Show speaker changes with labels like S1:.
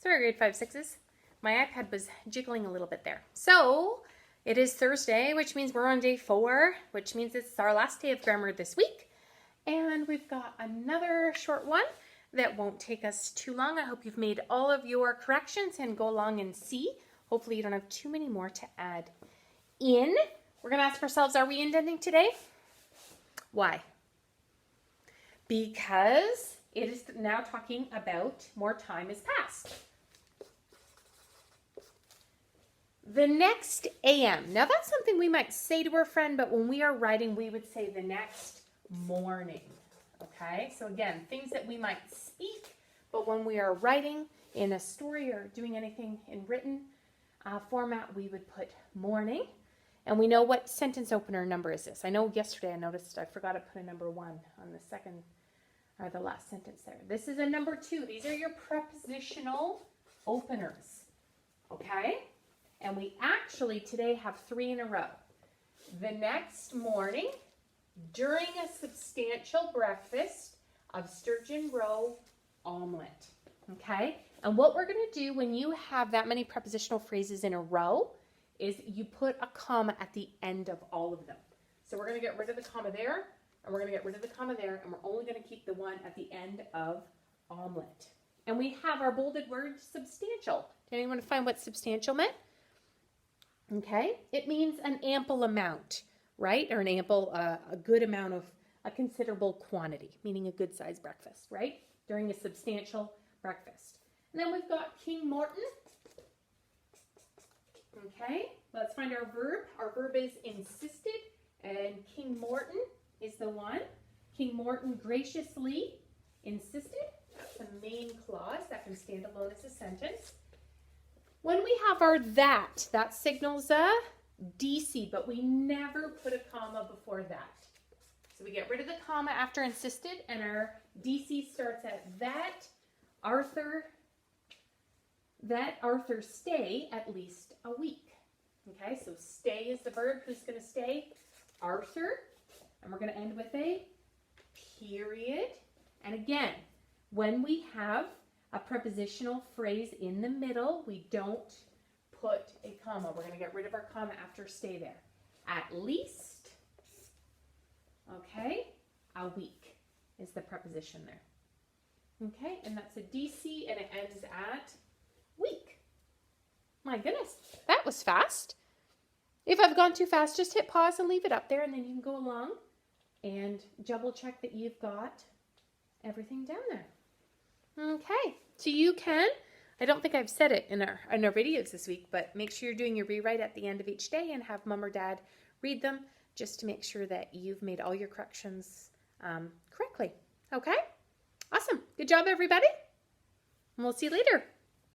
S1: Sorry, grade 5, 6s. My iPad was jiggling a little bit there. So it is Thursday, which means we're on day 4, which means it's our last day of grammar this week. And we've got another short one that won't take us too long. I hope you've made all of your corrections and go along and see. Hopefully you don't have too many more to add in. We're going to ask ourselves, are we indenting today? Why? Because it is now talking about more time has passed. The next AM. Now that's something we might say to our friend, but when we are writing, we would say the next morning. Okay, so again, things that we might speak, but when we are writing in a story or doing anything in written format, we would put morning. And we know what sentence opener number is this. I know yesterday I noticed I forgot to put a number 1 on the second or the last sentence there. This is a number 2. These are your prepositional openers. Okay? And we actually today have 3 in a row. The next morning, during a substantial breakfast of sturgeon roe omelet. Okay? And what we're going to do when you have that many prepositional phrases in a row is you put a comma at the end of all of them. So we're going to get rid of the comma there, and we're going to get rid of the comma there, and we're only going to keep the one at the end of omelet. And we have our bolded word substantial. Did anyone find what substantial meant? Okay, it means an ample amount, right? Or an ample, a good amount of a considerable quantity, meaning a good sized breakfast, right? During a substantial breakfast. And then we've got King Morton. Okay, let's find our verb. Our verb is insisted, and King Morton is the one. King Morton graciously insisted. That's the main clause that can stand alone as a sentence. When we have our that signals a DC, but we never put a comma before that. So we get rid of the comma after insisted, and our DC starts at that Arthur stay at least a week. Okay, so stay is the verb. Who's going to stay? Arthur. And we're going to end with a period. And again, when we have a prepositional phrase in the middle, we don't put a comma. We're going to get rid of our comma after stay there. At least, okay, a week is the preposition there. Okay, and that's a DC, and it ends at week. My goodness, that was fast. If I've gone too fast, just hit pause and leave it up there, and then you can go along and double check that you've got everything down there. Okay, so you can, I don't think I've said it in our videos this week, but make sure you're doing your rewrite at the end of each day and have mom or dad read them just to make sure that you've made all your corrections correctly. Okay, awesome. Good job, everybody. And we'll see you later.